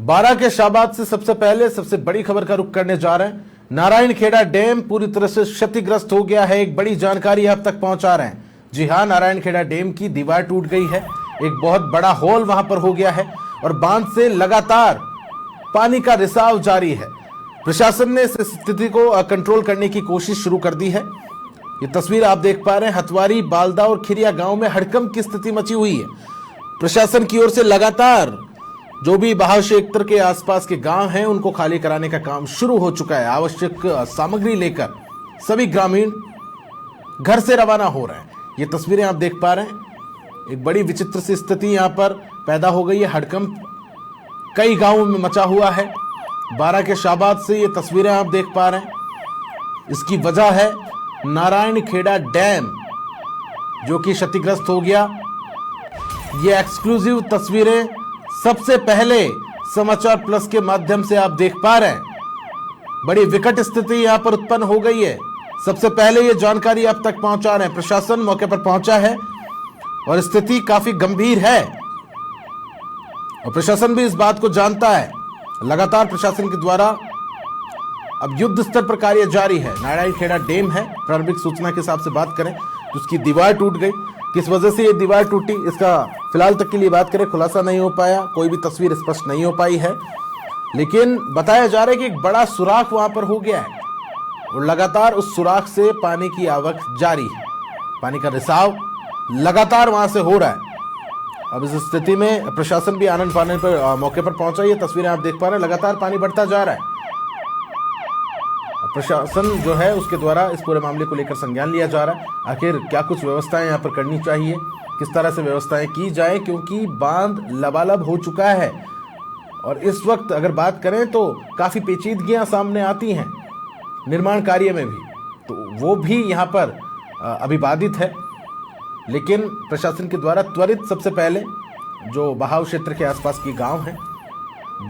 बारां के शाहबाद से सबसे पहले सबसे बड़ी खबर का रुख करने जा रहे हैं। नारायणखेड़ा डैम पूरी तरह से क्षतिग्रस्त हो गया है। एक बड़ी जानकारी आप तक पहुंचा रहे हैं। जी हां, नारायणखेड़ा डैम की दीवार टूट गई है। एक बहुत बड़ा होल वहां पर हो गया है और बांध से लगातार पानी का रिसाव जारी है। प्रशासन ने इस स्थिति को कंट्रोल करने की कोशिश शुरू कर दी है। ये तस्वीर आप देख पा रहे हैं, हथवारी, बालदा और खिरिया गांव में हड़कंप की स्थिति मची हुई है। प्रशासन की ओर से लगातार जो भी बहाव क्षेत्र के आसपास के गांव हैं उनको खाली कराने का काम शुरू हो चुका है। आवश्यक सामग्री लेकर सभी ग्रामीण घर से रवाना हो रहे हैं। ये तस्वीरें आप देख पा रहे हैं। एक बड़ी विचित्र सी स्थिति यहां पर पैदा हो गई है। हड़कंप कई गांवों में मचा हुआ है। बारां के शाहबाद से ये तस्वीरें आप देख पा रहे हैं। इसकी वजह है नारायणखेड़ा डैम जो कि क्षतिग्रस्त हो गया। ये एक्सक्लूसिव तस्वीरें सबसे पहले समाचार प्लस के माध्यम से आप देख पा रहे हैं। बड़ी विकट स्थिति यहां पर उत्पन्न हो गई है। सबसे पहले ये जानकारी आप तक पहुंचा रहे हैं। प्रशासन मौके पर पहुंचा है और स्थिति काफी गंभीर है और प्रशासन भी इस बात को जानता है। लगातार प्रशासन के द्वारा अब युद्ध स्तर पर कार्य जारी है। नारायणखेड़ा डैम है, प्रारंभिक सूचना के हिसाब से बात करें तो उसकी दीवार टूट गई। किस वजह से ये दीवार टूटी, इसका फिलहाल तक के लिए बात करें खुलासा नहीं हो पाया। कोई भी तस्वीर स्पष्ट नहीं हो पाई है, लेकिन बताया जा रहा है कि एक बड़ा सुराख वहां पर हो गया है और लगातार उस सुराख से पानी की आवक जारी है। पानी का रिसाव लगातार वहां से हो रहा है। अब इस स्थिति में प्रशासन भी आनन फानन पर मौके पर पहुंचा। ये तस्वीरें आप देख पा रहे हैं, लगातार पानी बढ़ता जा रहा है। प्रशासन जो है उसके द्वारा इस पूरे मामले को लेकर संज्ञान लिया जा रहा है। आखिर क्या कुछ व्यवस्थाएं यहाँ पर करनी चाहिए, किस तरह से व्यवस्थाएं की जाए, क्योंकि बांध लबालब हो चुका है और इस वक्त अगर बात करें तो काफी पेचीदगियां सामने आती हैं निर्माण कार्य में भी, तो वो भी यहाँ पर अभी बाधित है। लेकिन प्रशासन के द्वारा त्वरित सबसे पहले जो बहाव क्षेत्र के आसपास के गांव हैं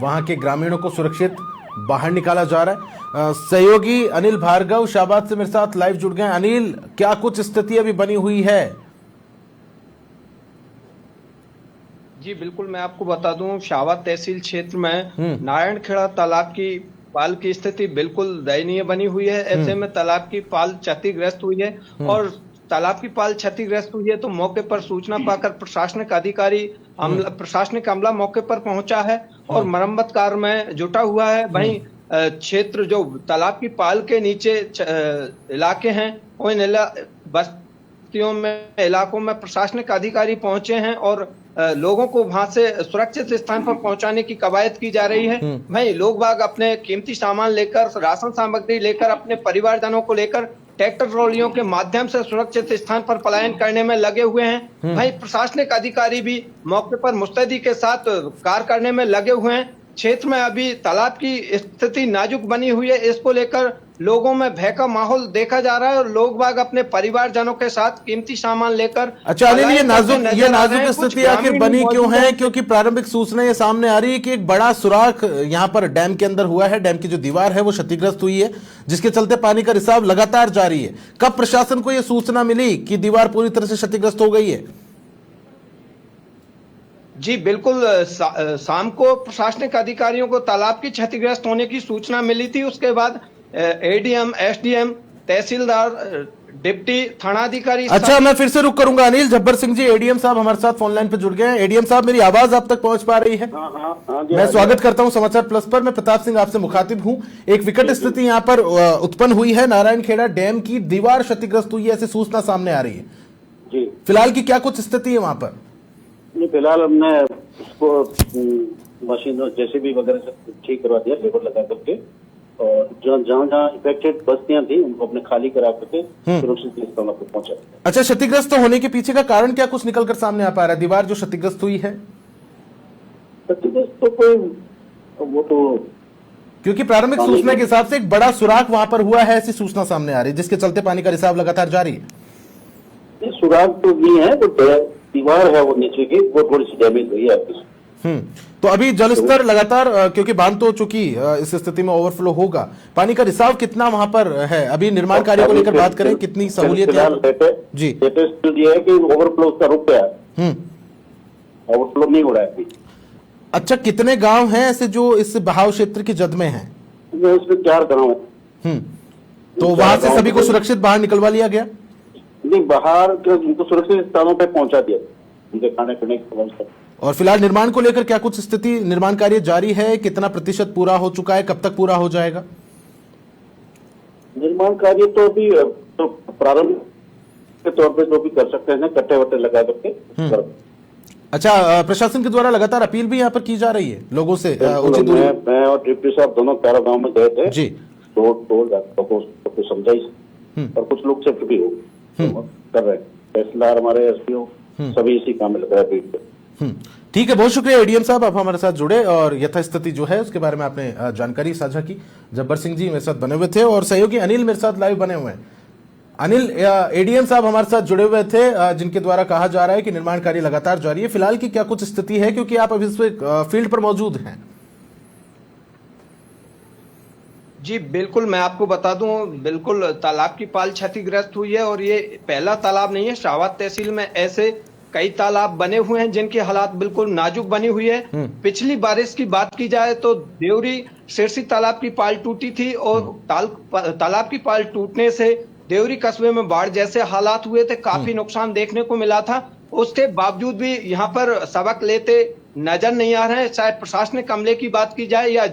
वहां के ग्रामीणों को सुरक्षित बाहर निकाला जा रहा है। सहयोगी अनिल भार्गव शाहबाद से मेरे साथ लाइव जुड़ गए। अनिल, क्या कुछ स्थिति अभी बनी हुई है? जी बिल्कुल, मैं आपको बता दूं, शाहबाद तहसील क्षेत्र में नारायणखेड़ा तालाब की पाल की स्थिति बिल्कुल दयनीय बनी हुई है। ऐसे में तालाब की पाल क्षतिग्रस्त हुई है और तालाब की पाल क्षतिग्रस्त हुई है तो मौके पर सूचना पाकर प्रशासनिक अधिकारी प्रशासनिक अमला मौके पर पहुंचा है और मरम्मत कार्य में जुटा हुआ है। वहीं क्षेत्र जो तालाब की पाल के नीचे इलाके हैं उन बस्तियों में इलाकों में प्रशासनिक अधिकारी पहुंचे हैं और लोगों को वहां से सुरक्षित स्थान पर पहुंचाने की कवायद की जा रही है। भाई लोग बाग अपने कीमती सामान लेकर, राशन सामग्री लेकर, अपने परिवारजनों को लेकर ट्रैक्टर ट्रॉलियों के माध्यम से सुरक्षित स्थान पर पलायन करने में लगे हुए हैं। भाई प्रशासनिक अधिकारी भी मौके पर मुस्तैदी के साथ कार्य करने में लगे हुए हैं। क्षेत्र में अभी तालाब की स्थिति नाजुक बनी हुई है। इसको लेकर लोगों में भय का माहौल देखा जा रहा है और लोग बाग अपने परिवारजनों के साथ कीमती सामान लेकर। अच्छा अनिल, ये नाजुक स्थिति आखिर बनी क्यों है? क्योंकि प्रारंभिक सूचना ये सामने आ रही है कि एक बड़ा सुराख यहाँ पर डैम के अंदर हुआ है। डैम की जो दीवार है वो क्षतिग्रस्त हुई है, जिसके चलते पानी का रिसाव लगातार जारी है। कब प्रशासन को यह सूचना मिली कि दीवार पूरी तरह से क्षतिग्रस्त हो गई है? जी बिल्कुल, शाम को प्रशासनिक अधिकारियों को तालाब की क्षतिग्रस्त होने की सूचना मिली थी। उसके बाद एडीएम, एसडीएम, तहसीलदार, डिप्टी थानाधिकारी। अच्छा, मैं फिर से रुक करूंगा अनिल। जब्बर सिंह जी, एडीएम साहब हमारे साथ फोन लाइन पे जुड़ गए हैं। एडीएम साहब, मेरी आवाज आप तक पहुंच पा रही है? मैं स्वागत करता हूं समाचार प्लस पर। मैं प्रताप सिंह आपसे मुखातिब हूं। एक विकट स्थिति यहां पर उत्पन्न हुई है। नारायणखेड़ा डैम की दीवार क्षतिग्रस्त हुई है, ऐसी सूचना सामने आ रही है जी। फिलहाल की क्या कुछ स्थिति है वहां पर? फिलहाल हमने उसको मशीन जेसीबी वगैरह से ठीक करवा दिया, लेबर लगा करके, और जहाँ इफेक्टेड बस्तियां थी उनको अपने खाली करा करके सुरक्षित स्थानों पर पहुंचा। अच्छा, क्षतिग्रस्त होने के पीछे का कारण क्या कुछ निकल कर सामने आ पा रहा है? दीवार जो क्षतिग्रस्त हुई है, क्षतिग्रस्त तो कोई वो तो, क्योंकि प्रारंभिक सूचना के हिसाब से एक बड़ा सुराख वहां पर हुआ है, ऐसी सूचना सामने आ रही है, जिसके चलते पानी का रिसाव लगातार जारी है। सुराख तो नहीं है, तो दीवार है वो नीचे की, वो थोड़ी सी डैमेज हुई है। तो अभी जलस्तर लगातार, क्योंकि बांध तो चूंकि इस स्थिति में ओवरफ्लो होगा, पानी का रिसाव कितना वहां पर है? अभी निर्माण कार्य को लेकर बात करें, कितनी सहूलियत है? जी, ये है कि ओवरफ्लो का रुक गया, ओवरफ्लो नहीं हो रहा है। अच्छा, कितने गांव हैं ऐसे जो इस बहाव क्षेत्र की जद में हैं? इसमें 4 गाँव है। तो वहां से सभी को सुरक्षित बाहर निकलवा लिया गया? नहीं, बाहर उनको सुरक्षित स्थानों पे पहुंचा दिया, उनके खाने पीने की व्यवस्था। और फिलहाल निर्माण को लेकर क्या कुछ स्थिति, निर्माण कार्य जारी है? कितना प्रतिशत पूरा हो चुका है? कब तक पूरा हो जाएगा? निर्माण कार्य तो अभी तो प्रारंभ के तौर पे जो भी कर सकते हैं, कट्टे वट्टे लगा करके। अच्छा, प्रशासन के द्वारा लगातार अपील भी यहाँ पर की जा रही है लोगों से उचित दूरी। मैं और डिप्टी साहब दोनों 13 गाँव में गए थे जी। तो समझाई और कुछ लोग शिफ्ट भी हो कर रहे हैं। तहसीलदार हमारे एसपीओ सभी इसी काम में लग रहे हैं। ठीक है, बहुत शुक्रिया एडीएम साहब, आप हमारे साथ जुड़े और यथास्थिति जो है उसके बारे में आपने जानकारी साझा की। जब्बर सिंह जी मेरे साथ बने हुए थे और सहयोगी अनिल मेरे साथ लाइव बने हुए हैं। अनिल, एडीएम साहब हमारे साथ जुड़े हुए थे, जिनके द्वारा कहा जा रहा है कि निर्माण कार्य लगातार जारी है। फिलहाल की क्या कुछ स्थिति है, क्योंकि आप अभी फील्ड पर मौजूद हैं? जी बिल्कुल, मैं आपको बता दूं, बिल्कुल तालाब की पाल क्षतिग्रस्त हुई है और ये पहला तालाब नहीं है। शाहबाद तहसील में ऐसे कई तालाब बने हुए हैं जिनकी हालात बिल्कुल नाजुक बनी हुई है। पिछली बारिश की बात की जाए तो देवरी सिरसी तालाब की पाल टूटी थी और तालाब की पाल टूटने से देवरी कस्बे में बाढ़ जैसे हालात हुए थे, काफी नुकसान देखने को मिला था। उसके बावजूद भी यहाँ पर सबक लेते नजर नहीं आ रहे हैं। चाहे प्रशासनिक अमले की बात की जाए या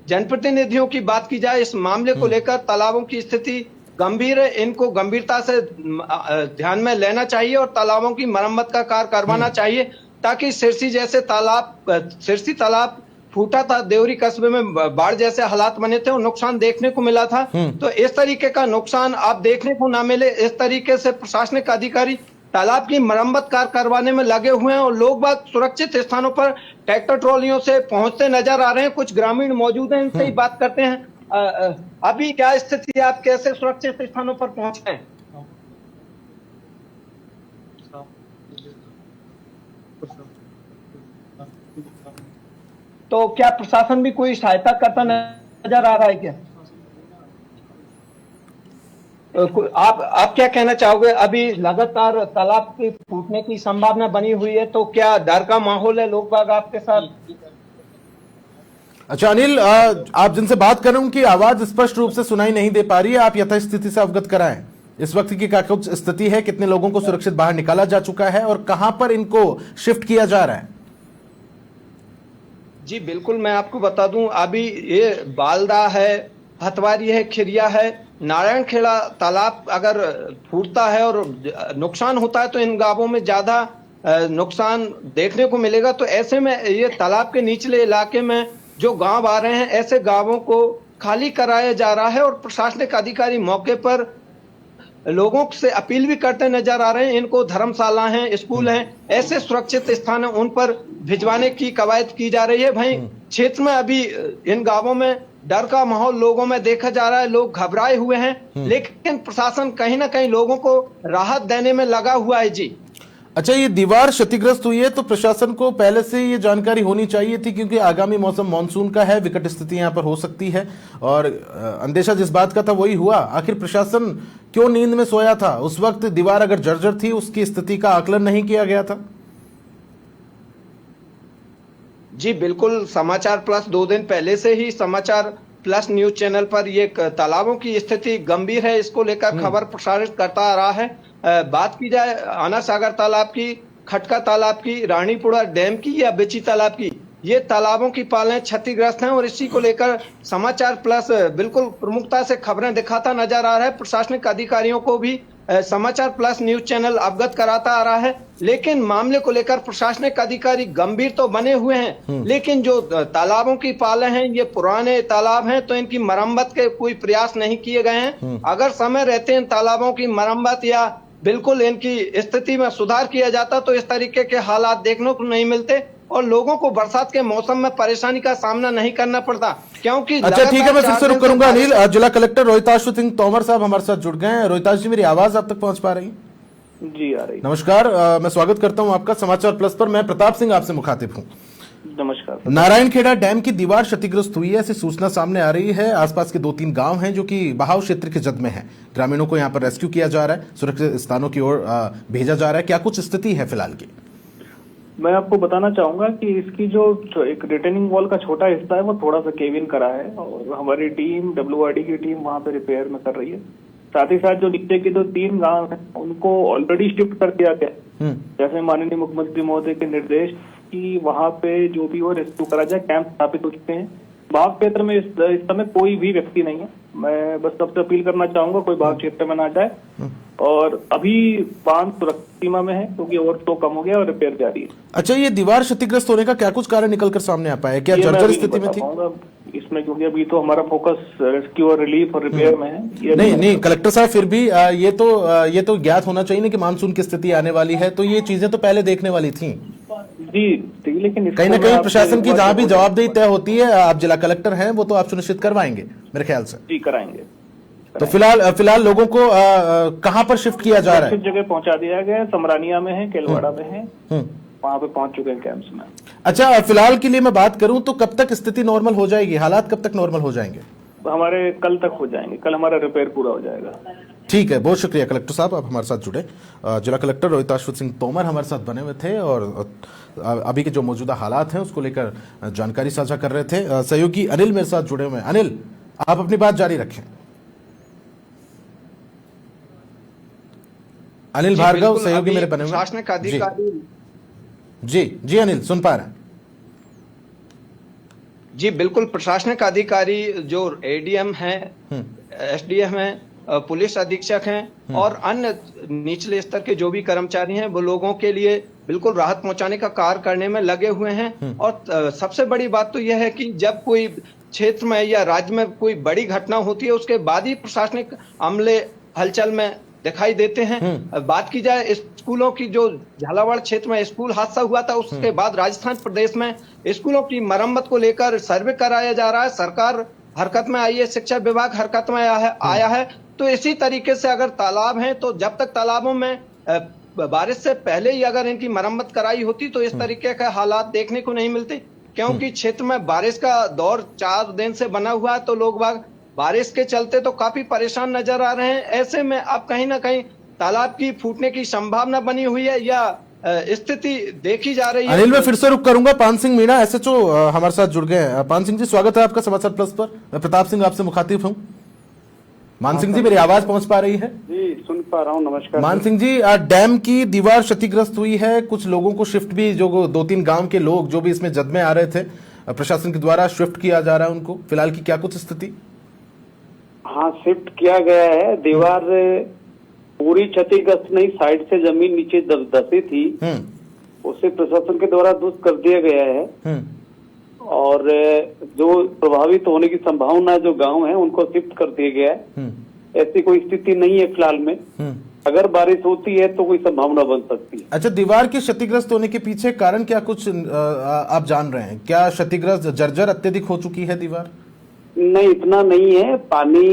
जनप्रतिनिधियों की बात की जाए, इस मामले को लेकर तालाबों की स्थिति गंभीर है। इनको गंभीरता से ध्यान में लेना चाहिए और तालाबों की मरम्मत का कार्य करवाना चाहिए, ताकि सिरसी तालाब फूटा था, देवरी कस्बे में बाढ़ जैसे हालात बने थे और नुकसान देखने को मिला था। तो इस तरीके का नुकसान आप देखने को ना मिले, इस तरीके से प्रशासनिक अधिकारी तालाब की मरम्मत कार्य करवाने में लगे हुए हैं और लोग बाग सुरक्षित स्थानों पर ट्रैक्टर ट्रॉलियों से पहुंचते नजर आ रहे हैं। कुछ ग्रामीण मौजूद हैं, इनसे ही बात करते हैं। अभी क्या स्थिति है, आप कैसे सुरक्षित स्थानों पर पहुंचे हैं? तो क्या प्रशासन भी कोई सहायता करता नजर आ रहा है क्या? आप क्या कहना चाहोगे? अभी लगातार तालाब के फूटने की संभावना बनी हुई है, तो क्या डर का माहौल है लोग बाग आपके साथ? अच्छा अनिल, आप जिनसे बात कर रहे हैं उनकी आवाज स्पष्ट रूप से सुनाई नहीं दे पा रही है, आप यथास्थिति से अवगत कराएं। इस वक्त की क्या कुछ स्थिति है, कितने लोगों को सुरक्षित बाहर निकाला जा चुका है और कहां पर इनको शिफ्ट किया जा रहा है? जी बिल्कुल, मैं आपको बता दूं, अभी ये बालदा है, हथवारी है, खिरिया है, नारायण खेड़ा तालाब अगर फूटता है और नुकसान होता है तो इन गांवों में ज्यादा नुकसान देखने को मिलेगा। तो ऐसे में ये तालाब के निचले इलाके में जो गांव आ रहे हैं, ऐसे गांवों को खाली कराया जा रहा है और प्रशासनिक अधिकारी मौके पर लोगों से अपील भी करते नजर आ रहे हैं। इनको धर्मशाला हैं, स्कूल हैं, ऐसे सुरक्षित स्थान है उन पर भिजवाने की कवायद की जा रही है। भाई क्षेत्र में अभी इन गांवों में डर का माहौल लोगों में देखा जा रहा है, लोग घबराए हुए हैं, लेकिन प्रशासन कहीं ना कहीं लोगों को राहत देने में लगा हुआ है। जी अच्छा, ये दीवार क्षतिग्रस्त हुई है तो प्रशासन को पहले से ये जानकारी होनी चाहिए थी, क्योंकि आगामी मौसम मानसून का है, विकट स्थिति यहाँ पर हो सकती है और अंदेशा जिस बात का था वही हुआ। आखिर प्रशासन क्यों नींद में सोया था? उस वक्त दीवार अगर जर्जर थी, उसकी स्थिति का आकलन नहीं किया गया था? जी बिल्कुल, समाचार प्लस 2 दिन पहले से ही समाचार प्लस न्यूज चैनल पर ये तालाबों की स्थिति गंभीर है, इसको लेकर खबर प्रसारित करता आ रहा है। बात की जाए आना सागर तालाब की, खटका तालाब की, रानीपुरा डैम की या बिची तालाब की, ये तालाबों की पालें क्षतिग्रस्त हैं और इसी को लेकर समाचार प्लस बिल्कुल प्रमुखता से खबरें दिखाता नजर आ रहा है। प्रशासनिक अधिकारियों को भी समाचार प्लस न्यूज चैनल अवगत कराता आ रहा है, लेकिन मामले को लेकर प्रशासनिक अधिकारी गंभीर तो बने हुए हैं, लेकिन जो तालाबों की पालें हैं ये पुराने तालाब हैं, तो इनकी मरम्मत के कोई प्रयास नहीं किए गए हैं। अगर समय रहते इन तालाबों की मरम्मत या बिल्कुल इनकी स्थिति में सुधार किया जाता तो इस तरीके के हालात देखने को नहीं मिलते और लोगों को बरसात के मौसम में परेशानी का सामना नहीं करना पड़ता। क्योंकि अच्छा ठीक है, मैं फिर से रुक करूंगा अनिल। जिला कलेक्टर रोहिताश सिंह तोमर साहब हमारे साथ जुड़ गए हैं। रोहिताश जी, मेरी आवाज आप तक पहुंच पा रही? जी आ रही। नमस्कार, मैं स्वागत करता हूं आपका समाचार प्लस पर। मैं प्रताप सिंह आपसे मुखातिब हूं। नमस्कार। नारायण खेड़ा डैम की दीवार क्षतिग्रस्त हुई है, ऐसी सूचना सामने आ रही है। आसपास के 2-3 गांव हैं जो कि बहाव क्षेत्र के जद में हैं। ग्रामीणों को यहां पर रेस्क्यू किया जा रहा है, सुरक्षित स्थानों की ओर भेजा जा रहा है। क्या कुछ स्थिति है फिलहाल की? मैं आपको बताना चाहूंगा कि इसकी जो एक रिटेनिंग वॉल का छोटा हिस्सा है वो थोड़ा सा केविन करा है और हमारी टीम WRD की टीम वहां पे रिपेयर में कर रही है। साथ ही साथ जो नीचे के जो 3 गांव हैं उनको ऑलरेडी शिफ्ट कर दिया गया, जैसे माननीय मुख्यमंत्री महोदय के निर्देश कि वहां पे जो भी हो रेस्क्यू करा जाए। कैंप स्थापित हो चुके हैं। बाघ क्षेत्र में इस समय कोई भी व्यक्ति नहीं है। मैं बस सबसे अपील करना चाहूंगा कोई बाघ क्षेत्र में ना जाए और अभी बांध सुरक्षित सीमा में है क्योंकि ओवरफ्लो कम हो गया और रिपेयर जारी है। अच्छा, ये दीवार क्षतिग्रस्त होने का क्या कुछ कारण निकलकर सामने आ पाया? क्या जर्जर स्थिति में थी इसमें? क्योंकि अभी तो हमारा फोकस रेस्क्यू और रिलीफ और रिपेयर में है। ये नहीं कलेक्टर साहब, फिर भी ये तो ज्ञात होना चाहिए ना कि मानसून की स्थिति आने वाली है, तो ये चीजें तो पहले देखने वाली थी जी। लेकिन कहीं ना कहीं प्रशासन की जहां भी जवाबदेही तय होती है, आप जिला कलेक्टर हैं, वो तो आप सुनिश्चित करवाएंगे मेरे ख्याल से। जी कराएंगे। तो फिलहाल लोगों को कहां पर शिफ्ट किया जा रहा है? जगह पहुंचा दिया गया है। समरानिया में है, केलवाड़ा में है, वहां पे पहुंच चुके हैं कैंप्स में। अच्छा, फिलहाल के लिए मैं बात करूं तो कब तक स्थिति नॉर्मल हो जाएगी? हालात कब तक नॉर्मल हो जाएंगे? हमारे कल तक हो जाएंगे। कल हमारा रिपेयर पूरा हो जाएगा। ठीक है, बहुत शुक्रिया कलेक्टर साहब, आप हमारे साथ जुड़े। जिला कलेक्टर रोहिताश्वत सिंह तोमर हमारे साथ बने हुए थे और अभी के जो मौजूदा हालात हैं उसको लेकर जानकारी साझा कर रहे थे। सहयोगी अनिल मेरे साथ जुड़े हुए हैं। अनिल, आप अपनी बात जारी रखें। अनिल भार्गव सहयोगी मेरे बने हुए। प्रशासनिक अधिकारी जी अनिल, सुन पा रहे हैं? जी बिल्कुल, प्रशासनिक अधिकारी जो ADM हैं, SDM हैं, पुलिस अधीक्षक हैं और अन्य निचले स्तर के जो भी कर्मचारी हैं वो लोगों के लिए बिल्कुल राहत पहुंचाने का कार्य करने में लगे हुए हैं। और सबसे बड़ी बात तो यह है कि जब कोई क्षेत्र में या राज्य में कोई बड़ी घटना होती है उसके बाद ही प्रशासनिक अमले हलचल में दिखाई देते हैं। बात की जाए स्कूलों की, जो झालावाड़ क्षेत्र में स्कूल हादसा हुआ था उसके बाद राजस्थान प्रदेश में स्कूलों की मरम्मत को लेकर सर्वे कराया जा रहा है। सरकार हरकत में आई है, शिक्षा विभाग हरकत में आया है। तो इसी तरीके से अगर तालाब हैं तो जब तक तालाबों में बारिश से पहले ही अगर इनकी मरम्मत कराई होती तो इस तरीके के हालात देखने को नहीं मिलते, क्योंकि क्षेत्र में बारिश का दौर 4 दिन से बना हुआ है तो लोग बाग बारिश के चलते तो काफी परेशान नजर आ रहे हैं। ऐसे में अब कहीं ना कहीं तालाब की फूटने की संभावना बनी हुई है या स्थिति देखी जा रही है। अनिल, मैं फिर से रुक करूंगा। पान सिंह मीणा SHO हमारे साथ जुड़ गए हैं। पान सिंह जी, स्वागत है आपका समाचार प्लस पर। मैं प्रताप सिंह आपसे मुखातिब हूं। मान सिंह जी, मेरी आवाज पहुंच पा रही है? जी सुन पा रहा हूँ। नमस्कार मान सिंह जी, डैम की दीवार क्षतिग्रस्त हुई है, कुछ लोगों को शिफ्ट भी, जो 2-3 गांव के लोग जो भी इसमें जद में आ रहे थे, प्रशासन के द्वारा शिफ्ट किया जा रहा है उनको। फिलहाल की क्या कुछ स्थिति? हाँ, शिफ्ट किया गया है। दीवार पूरी क्षतिग्रस्त नहीं, साइड से जमीन नीचे धसी थी, उसे प्रशासन के द्वारा दुरुस्त कर दिया गया है और जो प्रभावित होने की संभावना जो गांव है उनको शिफ्ट कर दिया गया है। ऐसी कोई स्थिति नहीं है फिलहाल में। अगर बारिश होती है तो कोई संभावना बन सकती है। अच्छा, दीवार के क्षतिग्रस्त होने के पीछे कारण क्या कुछ आप जान रहे हैं? क्या क्षतिग्रस्त जर्जर अत्यधिक हो चुकी है दीवार? नहीं, इतना नहीं है। पानी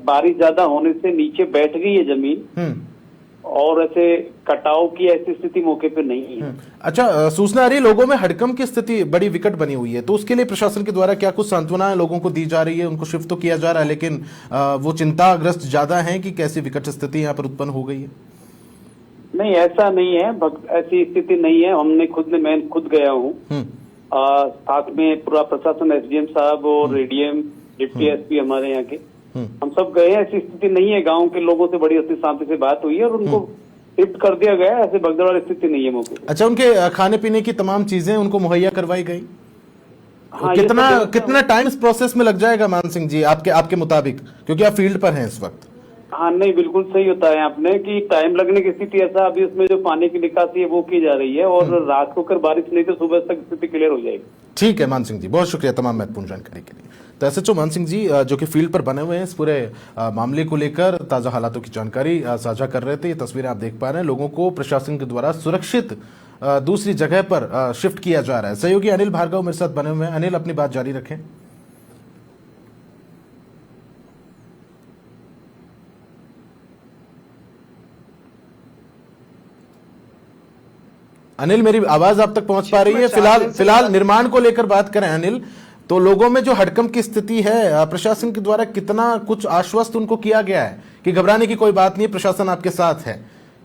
बारिश ज्यादा होने से नीचे बैठ गई है जमीन और ऐसे कटाव की ऐसी स्थिति मौके पे नहीं है। अच्छा, सूचना आ रही है लोगों में हड़कंप की स्थिति बड़ी विकट बनी हुई है, तो उसके लिए प्रशासन के द्वारा क्या कुछ सांत्वना लोगों को दी जा रही है? उनको शिफ्ट तो किया जा रहा है लेकिन वो चिंताग्रस्त ज्यादा हैं कि कैसी विकट स्थिति यहाँ पर उत्पन्न हो गई है? नहीं, ऐसा नहीं है। ऐसी स्थिति नहीं है। मैं खुद गया हूँ, साथ में पूरा प्रशासन, SDM साहब और ADM, डिप्टी SP हमारे यहाँ के, हम सब गए हैं। ऐसी स्थिति नहीं है। गांव के लोगों से बड़ी अच्छी शांति से बात हुई है और उनको शिफ्ट कर दिया गया है। ऐसे भगदड़ स्थिति नहीं है मौके पे। अच्छा, उनके खाने पीने की तमाम चीजें उनको मुहैया करवाई गई? हाँ, कितना टाइम इस प्रोसेस में लग जाएगा मान सिंह जी आपके मुताबिक, क्योंकि आप फील्ड पर हैं इस वक्त? हाँ, नहीं, बिल्कुल सही होता है आपने कि टाइम लगने की स्थिति ऐसा, अभी उसमें जो पानी की निकासी है वो की जा रही है और रात को अगर बारिश नहीं तो सुबह तक स्थिति क्लियर हो जाएगी। ठीक है मान सिंह जी, बहुत शुक्रिया तमाम महत्वपूर्ण जानकारी के लिए। तो SHO मान सिंह जी जो कि फील्ड पर बने हुए हैं, इस पूरे मामले को लेकर ताजा हालातों की जानकारी साझा कर रहे थे। ये तस्वीरें आप देख पा रहे हैं, लोगों को प्रशासन के द्वारा सुरक्षित दूसरी जगह पर शिफ्ट किया जा रहा है। सहयोगी अनिल भार्गव मेरे साथ बने हुए हैं। अनिल, अपनी बात जारी रखें। अनिल, मेरी आवाज आप तक पहुंच पा रही है? फिलहाल निर्माण को लेकर बात करें अनिल, तो लोगों में जो हड़कंप की स्थिति है, प्रशासन के द्वारा कितना कुछ आश्वस्त उनको किया गया है कि घबराने की कोई बात नहीं, प्रशासन आपके साथ है?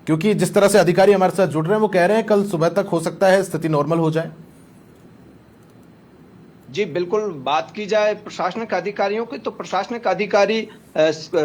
क्योंकि जिस तरह से अधिकारी हमारे साथ जुड़ रहे हैं वो कह रहे हैं कल सुबह तक हो सकता है स्थिति नॉर्मल हो जाए। जी बिल्कुल, बात की जाए प्रशासनिक अधिकारियों की तो प्रशासनिक अधिकारी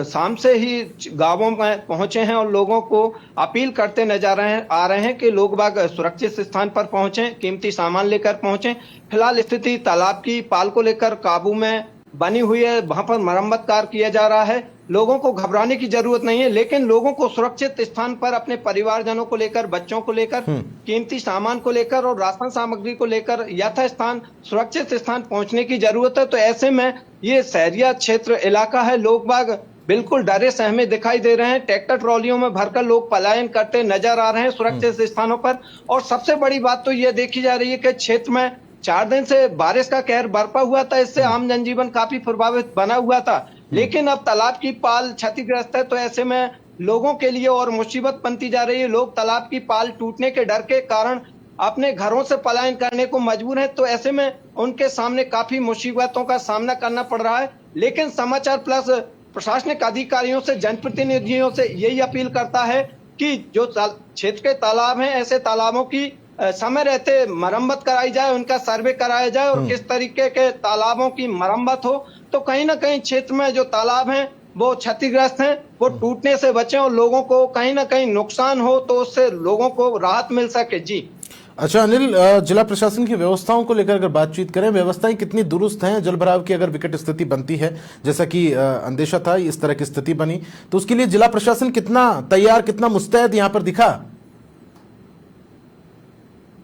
शाम से ही गांवों में पहुंचे हैं और लोगों को अपील करते नजर आ रहे हैं कि लोग बाग सुरक्षित स्थान पर पहुंचे, कीमती सामान लेकर पहुंचे। फिलहाल स्थिति तालाब की पाल को लेकर काबू में बनी हुई है, वहां पर मरम्मत कार्य किया जा रहा है। लोगों को घबराने की जरूरत नहीं है, लेकिन लोगों को सुरक्षित स्थान पर अपने परिवारजनों को लेकर, बच्चों को लेकर, कीमती सामान को लेकर और राशन सामग्री को लेकर यथास्थान सुरक्षित स्थान पहुंचने की जरूरत है। तो ऐसे में ये शहरिया क्षेत्र इलाका है, लोग बाग बिल्कुल डरे सहमे दिखाई दे रहे हैं। ट्रैक्टर ट्रॉलियों में भरकर लोग पलायन करते नजर आ रहे हैं सुरक्षित स्थानों पर। और सबसे बड़ी बात तो ये देखी जा रही है कि क्षेत्र में 4 दिन से बारिश का कहर बरपा हुआ था, इससे आम जनजीवन काफी प्रभावित बना हुआ था। लेकिन अब तालाब की पाल क्षतिग्रस्त है, तो ऐसे में लोगों के लिए और मुसीबत बनती जा रही है। लोग तालाब की पाल टूटने के डर के कारण अपने घरों से पलायन करने को मजबूर हैं, तो ऐसे में उनके सामने काफी मुसीबतों का सामना करना पड़ रहा है। लेकिन समाचार प्लस प्रशासनिक अधिकारियों से, जनप्रतिनिधियों से यही अपील करता है कि जो क्षेत्र के तालाब हैं, ऐसे तालाबों की समय रहते मरम्मत कराई जाए, उनका सर्वे कराया जाए और किस तरीके के तालाबों की मरम्मत हो तो कहीं ना कहीं क्षेत्र में जो तालाब हैं वो क्षतिग्रस्त हैं, वो टूटने से बचें और लोगों को कहीं ना कहीं नुकसान हो तो उससे लोगों को राहत मिल सके। जी अच्छा अनिल, जिला प्रशासन की व्यवस्थाओं को लेकर अगर बातचीत करें, व्यवस्थाएं कितनी दुरुस्त हैं? जल भराव की अगर विकट स्थिति बनती है, जैसा कि अंदेशा था इस तरह की स्थिति बनी, तो उसके लिए जिला प्रशासन कितना तैयार, कितना मुस्तैद यहां पर दिखा?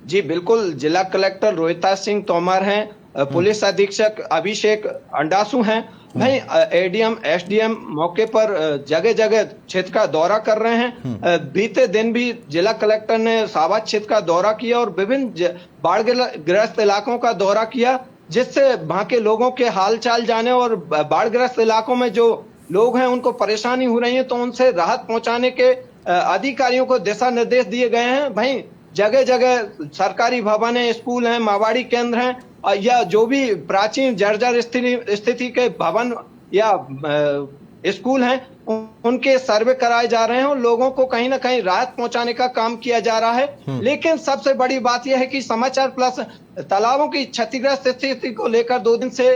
जी बिल्कुल, जिला कलेक्टर रोहिता सिंह तोमर हैं, पुलिस अधीक्षक अभिषेक अंडासु हैं, भाई एडीएम एसडीएम मौके पर जगह जगह क्षेत्र का दौरा कर रहे हैं। बीते दिन भी जिला कलेक्टर ने सावा क्षेत्र का दौरा किया और विभिन्न बाढ़ग्रस्त इलाकों का दौरा किया, जिससे वहां के लोगों के हाल चाल जाने और बाढ़ग्रस्त इलाकों में जो लोग हैं उनको परेशानी हो रही है तो उनसे राहत पहुंचाने के अधिकारियों को दिशा निर्देश दिए गए हैं। भाई जगह जगह सरकारी भवन है, स्कूल हैं, मावाड़ी केंद्र हैं या जो भी प्राचीन जर्जर स्थिति के भवन या स्कूल हैं, उनके सर्वे कराए जा रहे हैं और लोगों को कहीं ना कहीं राहत पहुंचाने का काम किया जा रहा है। लेकिन सबसे बड़ी बात यह है कि समाचार प्लस तालाबों की क्षतिग्रस्त स्थिति को लेकर 2 दिन से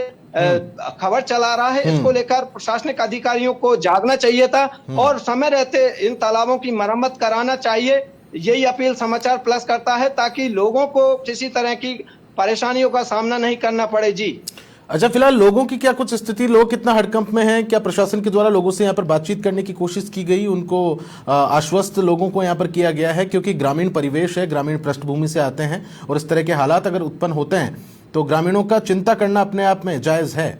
खबर चला रहा है। इसको लेकर प्रशासनिक अधिकारियों को जागना चाहिए था और समय रहते इन तालाबों की मरम्मत कराना चाहिए। यही अपील समाचार प्लस करता है ताकि लोगों को किसी तरह की परेशानियों का सामना नहीं करना पड़े। जी अच्छा, फिलहाल लोगों की क्या कुछ स्थिति, लोग कितना हड़कंप में हैं? क्या प्रशासन के द्वारा लोगों से यहाँ पर बातचीत करने की कोशिश की गई, उनको आश्वस्त लोगों को यहाँ पर किया गया है? क्योंकि ग्रामीण परिवेश है, ग्रामीण पृष्ठभूमि से आते हैं और इस तरह के हालात अगर उत्पन्न होते हैं तो ग्रामीणों का चिंता करना अपने आप में जायज है।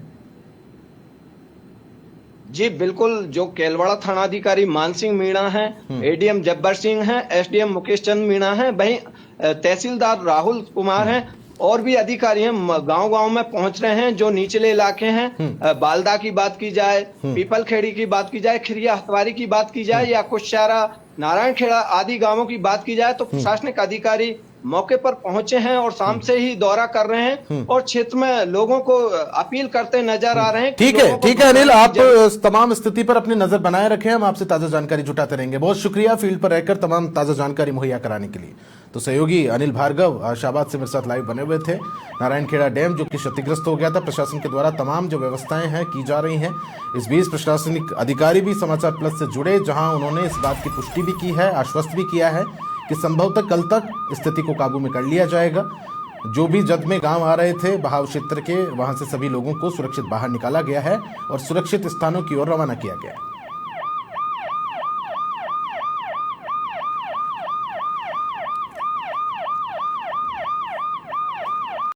जी बिल्कुल, जो केलवाड़ा थानाधिकारी मान सिंह मीणा हैं, एडीएम जब्बर सिंह हैं, एसडीएम मुकेश चंद मीणा हैं, वहीं तहसीलदार राहुल कुमार हैं और भी अधिकारी हैं, गांव-गांव में पहुंच रहे हैं। जो निचले इलाके हैं, बालदा की बात की जाए, पीपल खेड़ी की बात की जाए, खिरिया हथवारी की बात की जाए या कुशारा, नारायण खेड़ा आदि गांवों की बात की जाए तो प्रशासनिक अधिकारी मौके पर पहुंचे हैं और शाम से ही दौरा कर रहे हैं और क्षेत्र में लोगों को अपील करते नजर आ रहे हैं। ठीक है अनिल, आप तमाम स्थिति पर अपनी नजर बनाए रखें, हम आपसे ताजा जानकारी जुटाते रहेंगे। बहुत शुक्रिया फील्ड पर रहकर तमाम ताजा जानकारी मुहैया कराने के लिए। तो सहयोगी अनिल भार्गव शाहबाद से मेरे साथ लाइव बने हुए थे। नारायणखेड़ा डैम जो कि क्षतिग्रस्त हो गया था, प्रशासन के द्वारा तमाम जो व्यवस्थाएं हैं की जा रही हैं। इस बीच प्रशासनिक अधिकारी भी समाचार प्लस से जुड़े, जहां उन्होंने इस बात की पुष्टि भी की है, आश्वस्त भी किया है कि संभवतः कल तक स्थिति को काबू में कर लिया जाएगा। जो भी जद में गांव आ रहे थे बहाव क्षेत्र के, वहां से सभी लोगों को सुरक्षित बाहर निकाला गया है और सुरक्षित स्थानों की ओर रवाना किया गया है।